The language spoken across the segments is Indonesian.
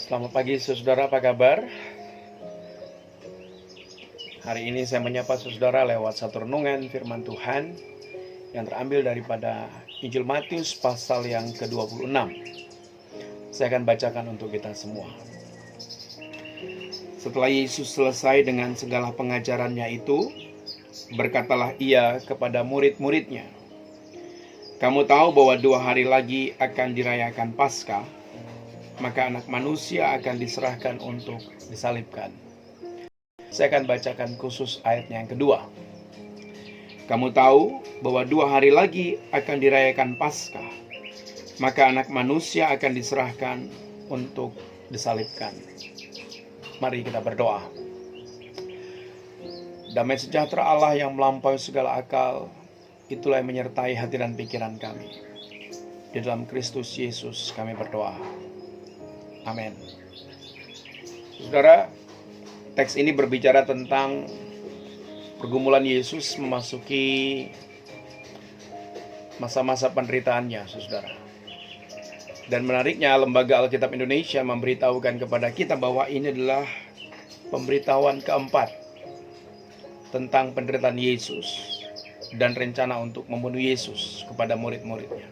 Selamat pagi saudara, apa kabar? Hari ini saya menyapa saudara lewat satu renungan firman Tuhan yang terambil daripada Injil Matius pasal yang ke-26. Saya akan bacakan untuk kita semua. Setelah Yesus selesai dengan segala pengajarannya itu, berkatalah ia kepada murid-muridnya, "Kamu tahu bahwa 2 hari lagi akan dirayakan Paskah, maka Anak Manusia akan diserahkan untuk disalibkan." Saya akan bacakan khusus ayatnya yang kedua. Kamu tahu bahwa 2 hari lagi akan dirayakan Paskah, maka Anak Manusia akan diserahkan untuk disalibkan. Mari kita berdoa. Damai sejahtera Allah yang melampaui segala akal, itulah yang menyertai hati dan pikiran kami. Di dalam Kristus Yesus kami berdoa. Amin. Saudara, teks ini berbicara tentang pergumulan Yesus memasuki masa-masa penderitaannya, saudara. Dan menariknya, Lembaga Alkitab Indonesia memberitahukan kepada kita bahwa ini adalah pemberitahuan keempat tentang penderitaan Yesus dan rencana untuk membunuh Yesus kepada murid-muridnya.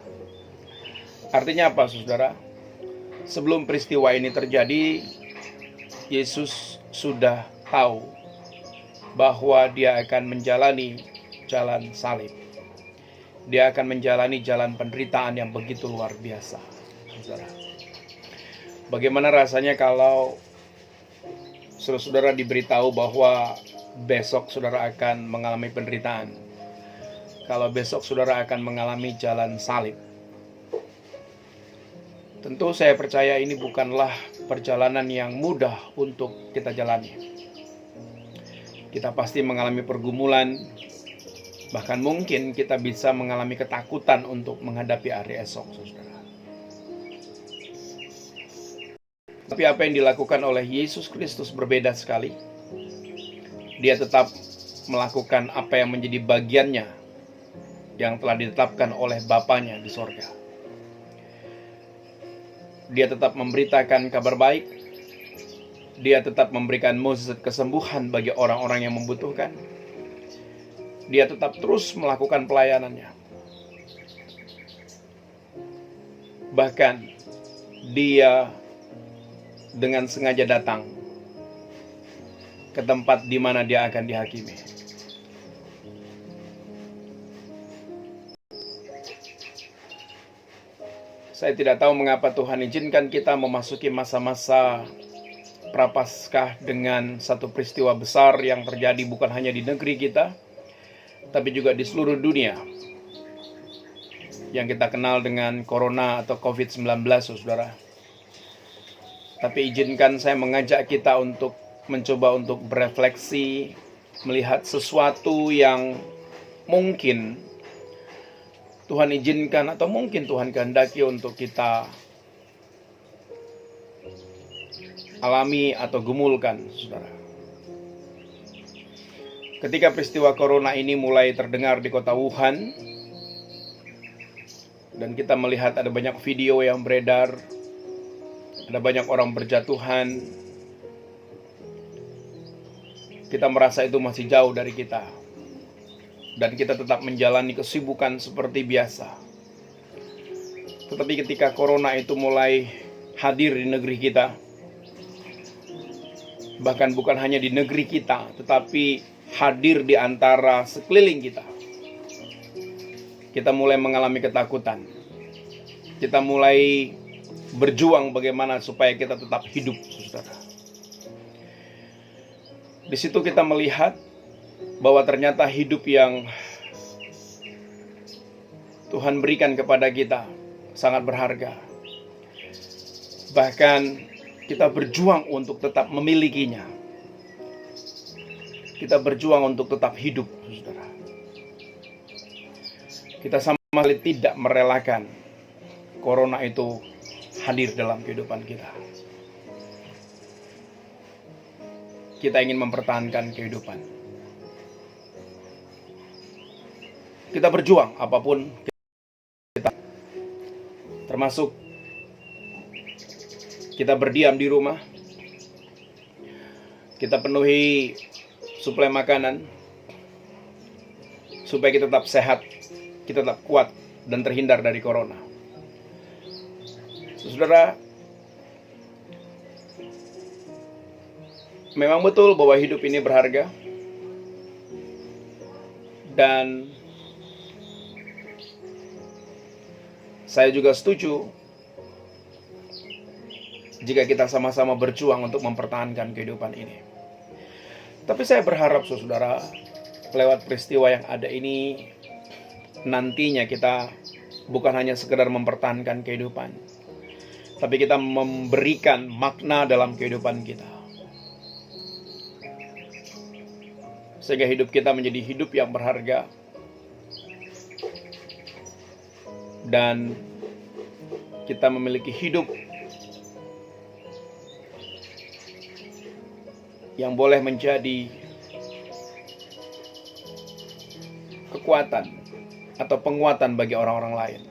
Artinya apa, saudara? Sebelum peristiwa ini terjadi, Yesus sudah tahu bahwa dia akan menjalani jalan salib. Dia akan menjalani jalan penderitaan yang begitu luar biasa, saudara. Bagaimana rasanya kalau saudara diberitahu bahwa besok saudara akan mengalami penderitaan? Kalau besok saudara akan mengalami jalan salib? Tentu saya percaya ini bukanlah perjalanan yang mudah untuk kita jalani. Kita pasti mengalami pergumulan, bahkan mungkin kita bisa mengalami ketakutan untuk menghadapi hari esok, saudara. Tapi apa yang dilakukan oleh Yesus Kristus berbeda sekali. Dia tetap melakukan apa yang menjadi bagiannya yang telah ditetapkan oleh Bapanya di sorga. Dia tetap memberitakan kabar baik. Dia tetap memberikan mukjizat kesembuhan bagi orang-orang yang membutuhkan. Dia tetap terus melakukan pelayanannya. Bahkan dia dengan sengaja datang ke tempat di mana dia akan dihakimi. Saya tidak tahu mengapa Tuhan izinkan kita memasuki masa-masa Prapaskah dengan satu peristiwa besar yang terjadi bukan hanya di negeri kita, tapi juga di seluruh dunia, yang kita kenal dengan Corona atau COVID-19, saudara. Tapi izinkan saya mengajak kita untuk mencoba untuk berefleksi, melihat sesuatu yang mungkin Tuhan izinkan atau mungkin Tuhan kehendaki untuk kita alami atau gumulkan, saudara. Ketika peristiwa Corona ini mulai terdengar di kota Wuhan, dan kita melihat ada banyak video yang beredar, ada banyak orang berjatuhan, kita merasa itu masih jauh dari kita. Dan kita tetap menjalani kesibukan seperti biasa. Tetapi ketika Corona itu mulai hadir di negeri kita, bahkan bukan hanya di negeri kita, tetapi hadir di antara sekeliling kita, kita mulai mengalami ketakutan. Kita mulai berjuang bagaimana supaya kita tetap hidup, saudara. Di situ kita melihat bahwa ternyata hidup yang Tuhan berikan kepada kita sangat berharga. Bahkan kita berjuang untuk tetap memilikinya. Kita berjuang untuk tetap hidup, saudara. Kita sama sekali tidak merelakan Corona itu hadir dalam kehidupan kita. Kita ingin mempertahankan kehidupan. Kita berjuang apapun kita, termasuk kita berdiam di rumah, kita penuhi suplai makanan, supaya kita tetap sehat, kita tetap kuat, dan terhindar dari corona. Saudara, memang betul bahwa hidup ini berharga, dan saya juga setuju jika kita sama-sama berjuang untuk mempertahankan kehidupan ini. Tapi saya berharap, saudara, lewat peristiwa yang ada ini, nantinya kita bukan hanya sekedar mempertahankan kehidupan, tapi kita memberikan makna dalam kehidupan kita, sehingga hidup kita menjadi hidup yang berharga, dan kita memiliki hidup yang boleh menjadi kekuatan atau penguatan bagi orang-orang lain.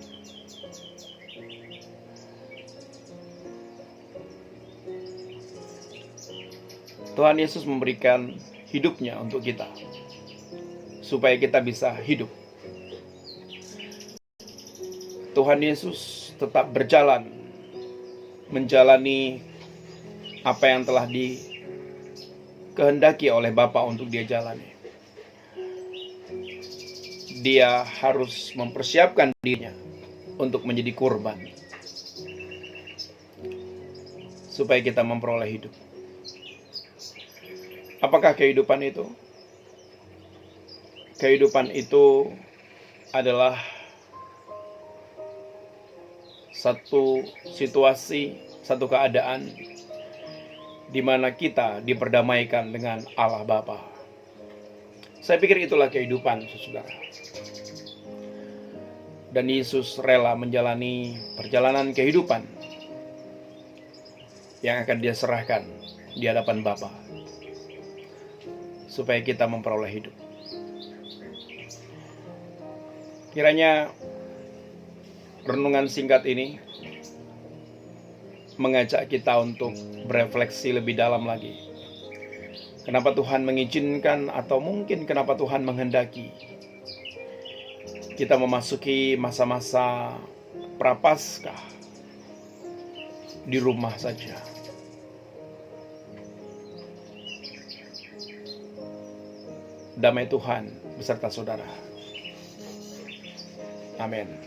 Tuhan Yesus memberikan hidupnya untuk kita, supaya kita bisa hidup. Tuhan Yesus tetap berjalan, menjalani apa yang telah dikehendaki oleh Bapa untuk dia jalani. Dia harus mempersiapkan dirinya untuk menjadi kurban, supaya kita memperoleh hidup. Apakah kehidupan itu? Kehidupan itu adalah satu situasi, satu keadaan di mana kita diperdamaikan dengan Allah Bapa. Saya pikir itulah kehidupan, saudara. Dan Yesus rela menjalani perjalanan kehidupan yang akan dia serahkan di hadapan Bapa, supaya kita memperoleh hidup. Kiranya renungan singkat ini mengajak kita untuk berefleksi lebih dalam lagi. Kenapa Tuhan mengizinkan, atau mungkin kenapa Tuhan menghendaki kita memasuki masa-masa prapaskah di rumah saja. Damai Tuhan beserta saudara. Amin.